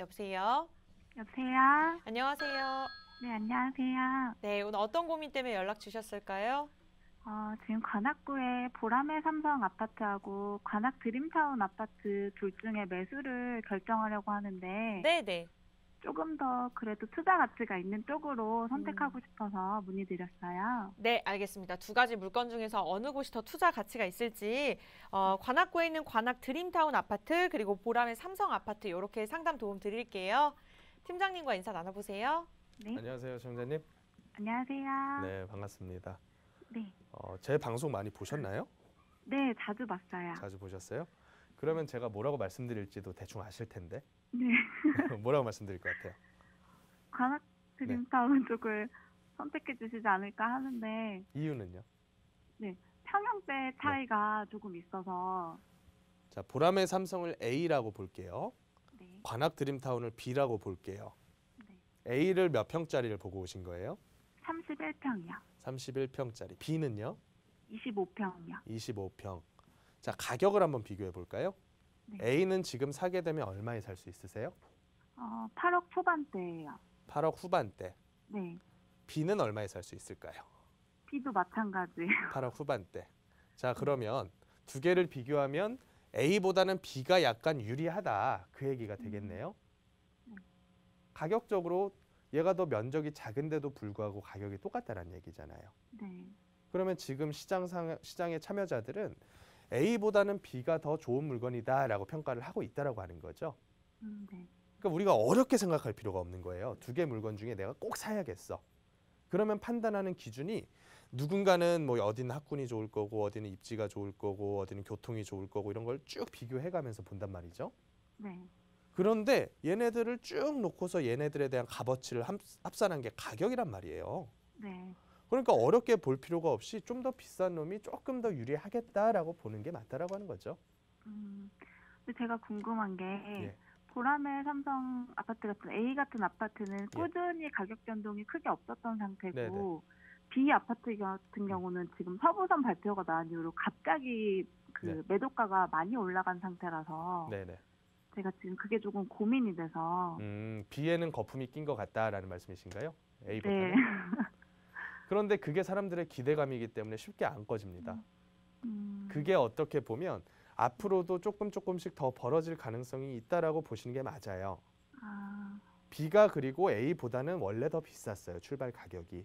여보세요? 여보세요? 안녕하세요. 네, 안녕하세요. 네, 오늘 어떤 고민 때문에 연락 주셨을까요? 지금 관악구에 보라매 삼성 아파트하고 관악 드림타운 아파트 둘 중에 매수를 결정하려고 하는데 네네. 조금 더 그래도 투자 가치가 있는 쪽으로 음. 선택하고 싶어서 문의드렸어요. 네, 알겠습니다. 두 가지 물건 중에서 어느 곳이 더 투자 가치가 있을지, 관악구에 있는 관악 드림타운 아파트, 그리고 보람의 삼성 아파트, 이렇게 상담 도움 드릴게요. 팀장님과 인사 나눠보세요. 네, 안녕하세요, 시청자님. 안녕하세요. 네, 반갑습니다. 네, 제 방송 많이 보셨나요? 네, 자주 봤어요. 자주 보셨어요? 그러면 제가 뭐라고 말씀드릴지도 대충 아실 텐데 네, 뭐라고 말씀드릴 것 같아요? 관악 네, 드림타운 쪽을 선택해 주시지 않을까 하는데, 이유는요? 네, 평형대 네. 차이가 조금 있어서, 자, 보람의 삼성을 A라고 볼게요. 네, 관악 드림타운을 B라고 볼게요. 네. A를 몇 평짜리를 보고 오신 거예요? 31평이요. 31평짜리. B는요? 25평이요. 25평. 자, 가격을 한번 비교해 볼까요? 네. A는 지금 사게 되면 얼마에 살 수 있으세요? 8억 초반대예요. 8억 후반대. 네. B는 얼마에 살 수 있을까요? B도 마찬가지예요. 8억 후반대. 자, 그러면 두 개를 비교하면 A보다는 B가 약간 유리하다. 그 얘기가 되겠네요. 가격적으로 얘가 더 면적이 작은데도 불구하고 가격이 똑같다는 얘기잖아요. 네. 그러면 지금 시장의 참여자들은 A보다는 B가 더 좋은 물건이다라고 평가를 하고 있다라고 하는 거죠. 네. 그러니까 우리가 어렵게 생각할 필요가 없는 거예요. 두 개 물건 중에 내가 꼭 사야겠어. 그러면 판단하는 기준이 누군가는 뭐 어디는 학군이 좋을 거고 어디는 입지가 좋을 거고 어디는 교통이 좋을 거고 이런 걸 쭉 비교해 가면서 본단 말이죠. 네. 그런데 얘네들을 쭉 놓고서 얘네들에 대한 값어치를 합산한 게 가격이란 말이에요. 네. 그러니까 어렵게 볼 필요가 없이 좀 더 비싼 놈이 조금 더 유리하겠다라고 보는 게 맞다라고 하는 거죠. 근데 제가 궁금한 게, 예. 보라매 삼성 아파트 같은 A 같은 아파트는 예. 꾸준히 가격 변동이 크게 없었던 네네. 상태고, B 아파트 같은 경우는 지금 서부선 발표가 나온 이후로 갑자기 그 네. 매도가가 많이 올라간 상태라서, 네네. 제가 지금 그게 조금 고민이 돼서, B에는 거품이 낀 것 같다라는 말씀이신가요? 네. A보다는? 그런데 그게 사람들의 기대감이기 때문에 쉽게 안 꺼집니다. 그게 어떻게 보면 앞으로도 조금씩 더 벌어질 가능성이 있다라고 보시는 게 맞아요. 아, B가 그리고 A보다는 원래 더 비쌌어요. 출발 가격이.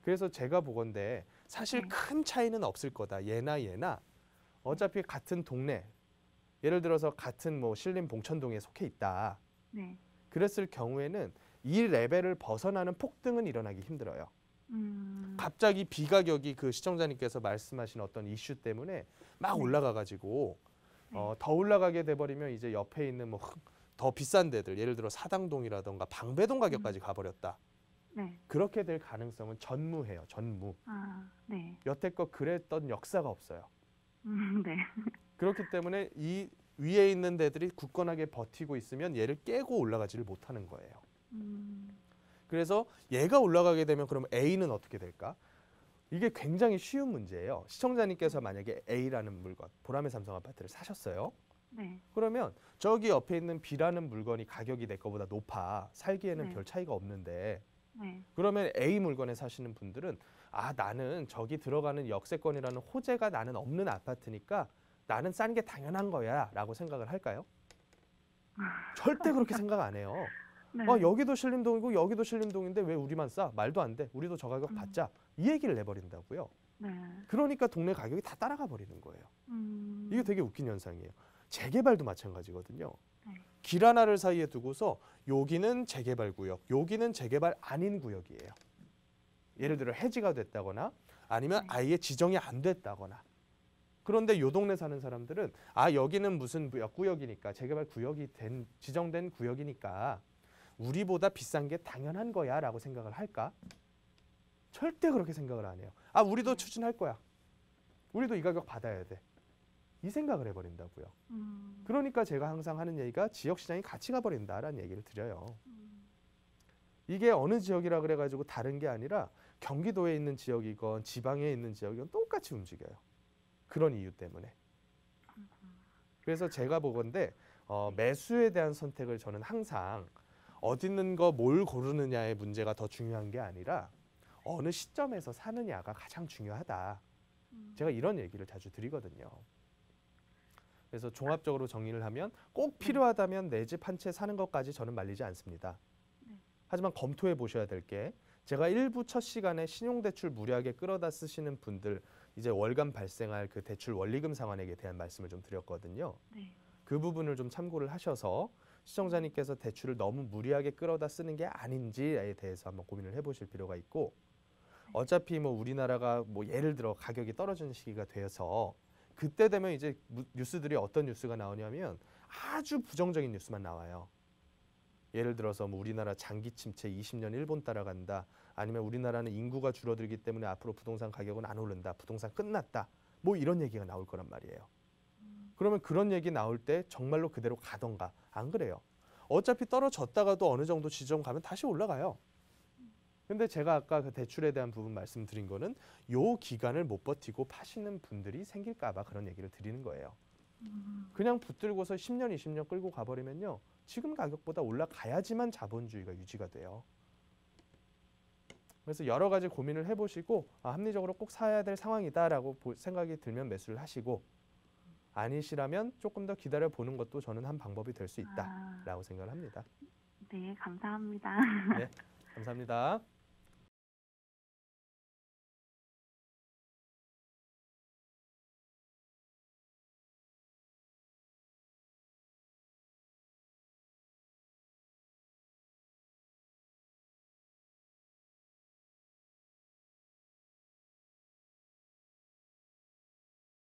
그래서 제가 보건대 사실 네. 큰 차이는 없을 거다. 얘나 어차피 같은 동네. 예를 들어서 같은 뭐 신림 봉천동에 속해 있다. 네. 그랬을 경우에는 이 레벨을 벗어나는 폭등은 일어나기 힘들어요. 갑자기 B 가격이 그 시청자님께서 말씀하신 어떤 이슈 때문에 막 네. 올라가가지고 네. 더 올라가게 돼버리면 이제 옆에 있는 뭐 더 비싼 데들 예를 들어 사당동이라던가 방배동 가격까지 가버렸다. 네. 그렇게 될 가능성은 전무해요. 전무. 아, 네. 여태껏 그랬던 역사가 없어요. 네. 그렇기 때문에 이 위에 있는 데들이 굳건하게 버티고 있으면 얘를 깨고 올라가지를 못하는 거예요. 그래서 얘가 올라가게 되면 그럼 A는 어떻게 될까? 이게 굉장히 쉬운 문제예요. 시청자님께서 만약에 A라는 물건, 보라매 삼성 아파트를 사셨어요. 네. 그러면 저기 옆에 있는 B라는 물건이 가격이 내 거보다 높아. 살기에는 네. 별 차이가 없는데 네. 그러면 A 물건에 사시는 분들은 아 나는 저기 들어가는 역세권이라는 호재가 나는 없는 아파트니까 나는 싼 게 당연한 거야 라고 생각을 할까요? 절대 그렇게 생각 안 해요. 네. 여기도 신림동이고 여기도 신림동인데 왜 우리만 싸? 말도 안 돼. 우리도 저 가격 받자. 이 얘기를 내버린다고요. 네. 그러니까 동네 가격이 다 따라가 버리는 거예요. 이게 되게 웃긴 현상이에요. 재개발도 마찬가지거든요. 네. 길 하나를 사이에 두고서 여기는 재개발 구역, 여기는 재개발 아닌 구역이에요. 예를 들어 해지가 됐다거나 아니면 네. 아예 지정이 안 됐다거나. 그런데 요 동네 사는 사람들은 아 여기는 무슨 구역이니까 재개발 구역이 지정된 구역이니까 우리보다 비싼 게 당연한 거야 라고 생각을 할까? 절대 그렇게 생각을 안 해요. 아 우리도 추진할 거야. 우리도 이 가격 받아야 돼. 이 생각을 해버린다고요. 그러니까 제가 항상 하는 얘기가 지역시장이 같이 가버린다라는 얘기를 드려요. 이게 어느 지역이라 그래가지고 다른 게 아니라 경기도에 있는 지역이건 지방에 있는 지역이건 똑같이 움직여요. 그런 이유 때문에. 그래서 제가 보건대 매수에 대한 선택을 저는 항상 어디 있는 거 뭘 고르느냐의 문제가 더 중요한 게 아니라 어느 시점에서 사느냐가 가장 중요하다. 제가 이런 얘기를 자주 드리거든요. 그래서 종합적으로 정리를 하면 꼭 필요하다면 내 집 한 채 사는 것까지 저는 말리지 않습니다. 하지만 검토해 보셔야 될 게 제가 일부 첫 시간에 신용대출 무리하게 끌어다 쓰시는 분들 이제 월간 발생할 그 대출 원리금 상환액에 대한 말씀을 좀 드렸거든요. 네. 그 부분을 좀 참고를 하셔서 시청자님께서 대출을 너무 무리하게 끌어다 쓰는 게 아닌지에 대해서 한번 고민을 해보실 필요가 있고 어차피 뭐 우리나라가 뭐 예를 들어 가격이 떨어지는 시기가 되어서 그때 되면 이제 뉴스들이 어떤 뉴스가 나오냐면 아주 부정적인 뉴스만 나와요. 예를 들어서 뭐 우리나라 장기 침체 20년 일본 따라간다. 아니면 우리나라는 인구가 줄어들기 때문에 앞으로 부동산 가격은 안 오른다. 부동산 끝났다. 뭐 이런 얘기가 나올 거란 말이에요. 그러면 그런 얘기 나올 때 정말로 그대로 가던가. 안 그래요. 어차피 떨어졌다가도 어느 정도 지점 가면 다시 올라가요. 근데 제가 아까 그 대출에 대한 부분 말씀드린 거는 요 기간을 못 버티고 파시는 분들이 생길까 봐 그런 얘기를 드리는 거예요. 그냥 붙들고서 10년, 20년 끌고 가버리면요. 지금 가격보다 올라가야지만 자본주의가 유지가 돼요. 그래서 여러 가지 고민을 해보시고 합리적으로 꼭 사야 될 상황이다라고 생각이 들면 매수를 하시고 아니시라면 조금 더 기다려보는 것도 저는 한 방법이 될 수 있다라고 생각을 합니다. 네, 감사합니다. 네, 감사합니다.